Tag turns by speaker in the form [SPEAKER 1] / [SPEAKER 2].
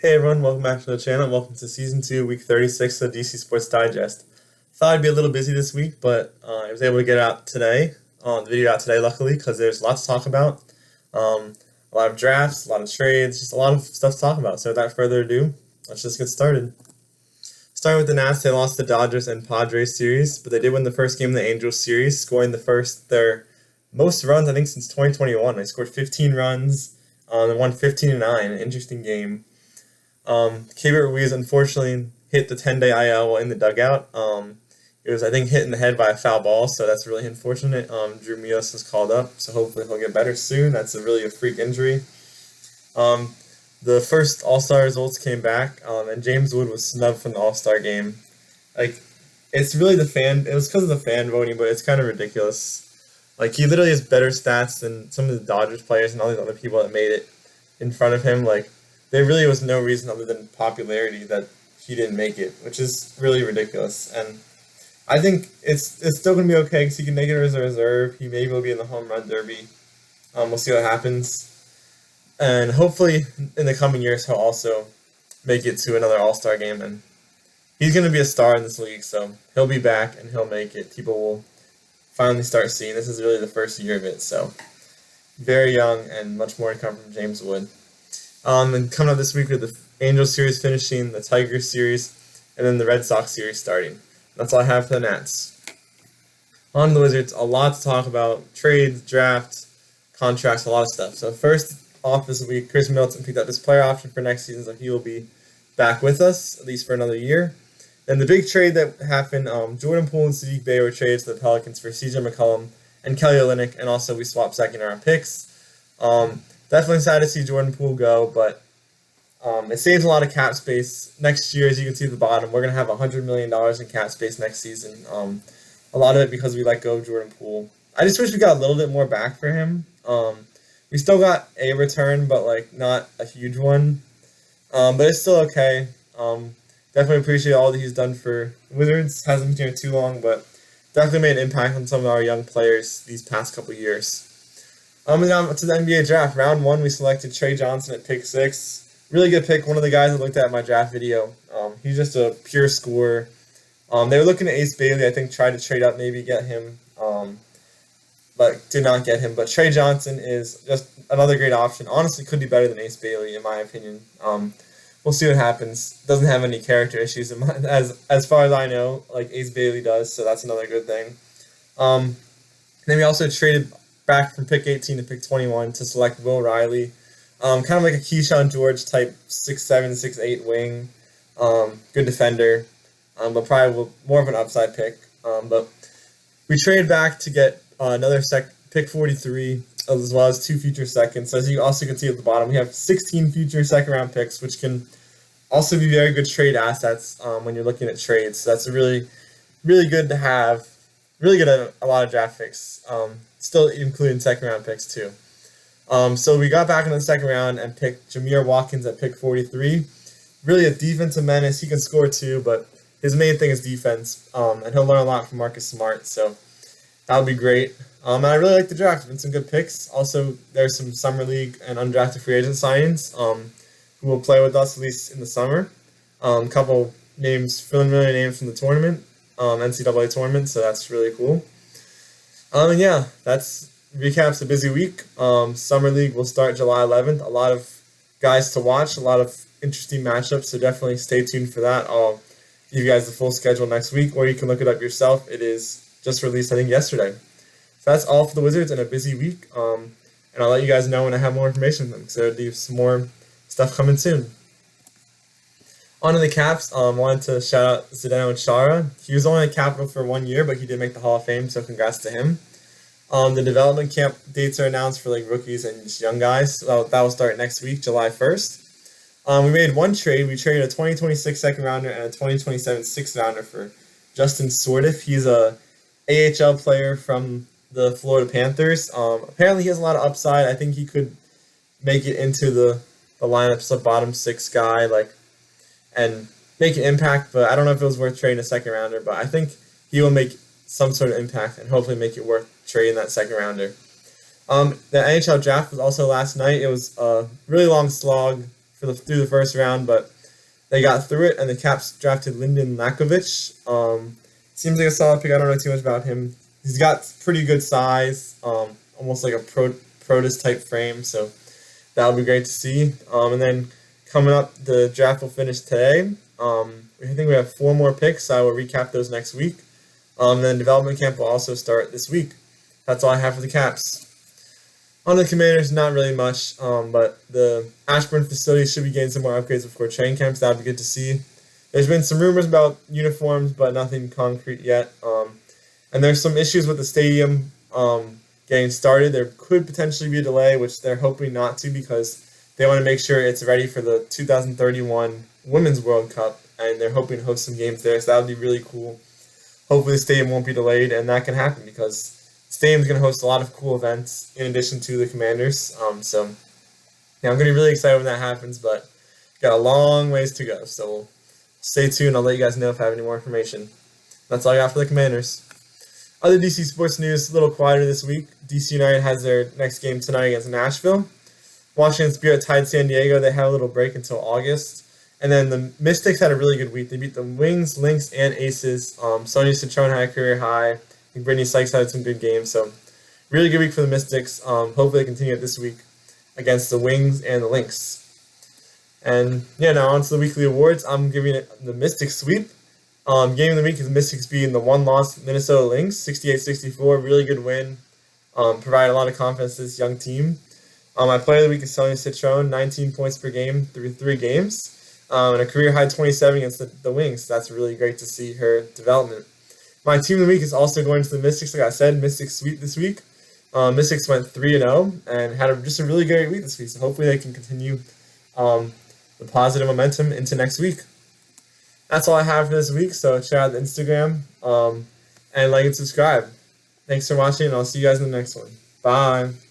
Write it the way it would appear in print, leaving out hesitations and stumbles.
[SPEAKER 1] Hey everyone, welcome back to the channel. Welcome to Season 2, Week 36 of DC Sports Digest. Thought I'd be a little busy this week, but I was able to get out today, the video out today luckily, because there's lots to talk about. A lot of drafts, a lot of trades, just a lot of stuff to talk about. So without further ado, let's just get started. Starting with the Nats, they lost the Dodgers and Padres series, but they did win the first game of the Angels series, scoring their most runs, I think, since 2021. They scored 15 runs, and won 15-9, an interesting game. Keibert Ruiz unfortunately hit the 10-day IL while in the dugout. It was, I think, hit in the head by a foul ball, so that's really unfortunate. Drew Mios was called up, so hopefully he'll get better soon. That's really a freak injury. The first All-Star results came back, and James Wood was snubbed from the All-Star game. It's really it was because of the fan voting, but it's kind of ridiculous. He literally has better stats than some of the Dodgers players and all these other people that made it in front of him. There really was no reason other than popularity that he didn't make it, which is really ridiculous. And I think it's still going to be okay because he can make it as a reserve. He maybe will be in the home run derby. We'll see what happens. And hopefully in the coming years he'll also make it to another All-Star game. And he's going to be a star in this league, so he'll be back and he'll make it. People will finally start seeing. This is really the first year of it, so very young and much more to come from James Wood. And coming up this week with the Angels series finishing, the Tigers series, and then the Red Sox series starting. That's all I have for the Nats. On the Wizards, a lot to talk about. Trades, drafts, contracts, a lot of stuff. So first off this week, Chris Middleton picked up his player option for next season, so he will be back with us, at least for another year. Then the big trade that happened, Jordan Poole and Sadiq Bey were traded to the Pelicans for CJ McCollum and Kelly Olynyk, and also we swapped second-round picks. Definitely sad to see Jordan Poole go, but it saves a lot of cap space. Next year, as you can see at the bottom, we're going to have $100 million in cap space next season. A lot of it because we let go of Jordan Poole. I just wish we got a little bit more back for him. We still got a return, but not a huge one. But it's still okay. Definitely appreciate all that he's done for Wizards. Hasn't been here too long, but definitely made an impact on some of our young players these past couple years. And now to the NBA draft. Round 1, we selected Trey Johnson at pick 6. Really good pick. One of the guys I looked at in my draft video. He's just a pure scorer. They were looking at Ace Bailey. I think tried to trade up, maybe get him, but did not get him. But Trey Johnson is just another great option. Honestly, could be better than Ace Bailey in my opinion. We'll see what happens. Doesn't have any character issues as far as I know, like Ace Bailey does. So that's another good thing. Then we also traded back from pick 18 to pick 21 to select Will Riley. Kind of like a Keyshawn George type 6'7", 6'8" wing. Good defender, but probably more of an upside pick. But we traded back to get another pick 43, as well as 2 future seconds. So as you also can see at the bottom, we have 16 future second-round picks, which can also be very good trade assets when you're looking at trades. So that's really, really good to have. Really good at a lot of draft picks. Still including second-round picks, too. So we got back in the second round and picked Jameer Watkins at pick 43. Really a defensive menace. He can score, too, but his main thing is defense. And he'll learn a lot from Marcus Smart, so that would be great. And I really like the draft. There's been some good picks. Also, there's some Summer League and undrafted free agent signings who will play with us, at least in the summer. Couple names, familiar names from the tournament, NCAA tournament, so that's really cool. And yeah, that's recaps a busy week. Summer League will start July 11th. A lot of guys to watch, a lot of interesting matchups, so definitely stay tuned for that. I'll give you guys the full schedule next week, or you can look it up yourself. It is just released, I think, yesterday. So that's all for the Wizards in a busy week, and I'll let you guys know when I have more information on them, so there's some more stuff coming soon. On to the Caps, wanted to shout out Zdeno Chara. He was only a Capital for 1 year, but he did make the Hall of Fame, so congrats to him. The development camp dates are announced for rookies and just young guys. So that will start next week, July 1st. We made one trade. We traded a 2026 second rounder and a 2027 sixth rounder for Justin Sordiff. He's a AHL player from the Florida Panthers. Apparently he has a lot of upside. I think he could make it into the lineup, so bottom 6 guy, and make an impact, but I don't know if it was worth trading a second rounder, but I think he will make some sort of impact and hopefully make it worth trading that second rounder. The NHL draft was also last night. It was a really long slog, through the first round, but they got through it, and the Caps drafted Lyndon Lakovich. Seems like a solid pick. I don't know too much about him. He's got pretty good size, almost like a Protus type frame, so that'll be great to see. And then coming up, the draft will finish today. I think we have 4 more picks, so I will recap those next week. Then development camp will also start this week. That's all I have for the Caps. On the Commanders, not really much, but the Ashburn facility should be getting some more upgrades before training camps. That would be good to see. There's been some rumors about uniforms, but nothing concrete yet. And there's some issues with the stadium getting started. There could potentially be a delay, which they're hoping not to, because they want to make sure it's ready for the 2031 Women's World Cup, and they're hoping to host some games there, so that would be really cool. Hopefully the stadium won't be delayed, and that can happen, because the stadium's going to host a lot of cool events in addition to the Commanders. So I'm going to be really excited when that happens, but got a long ways to go, so stay tuned. I'll let you guys know if I have any more information. That's all I got for the Commanders. Other DC sports news, a little quieter this week. DC United has their next game tonight against Nashville. Washington Spirit tied San Diego. They have a little break until August. And then the Mystics had a really good week. They beat the Wings, Lynx, and Aces. Sonia Citron had a career high. I think Brittany Sykes had some good games. So really good week for the Mystics. Hopefully they continue it this week against the Wings and the Lynx. And now on to the weekly awards. I'm giving it the Mystics sweep. Game of the week is the Mystics beating the one-loss Minnesota Lynx, 68-64. Really good win. Provided a lot of confidence to this young team. My player of the week is Sonia Citron, 19 points per game through 3 games. And a career-high 27 against the Wings. That's really great to see her development. My team of the week is also going to the Mystics. Like I said, Mystics sweep this week. Mystics went 3-0 and had just a really great week this week. So hopefully they can continue the positive momentum into next week. That's all I have for this week. So check out the Instagram and like and subscribe. Thanks for watching, and I'll see you guys in the next one. Bye.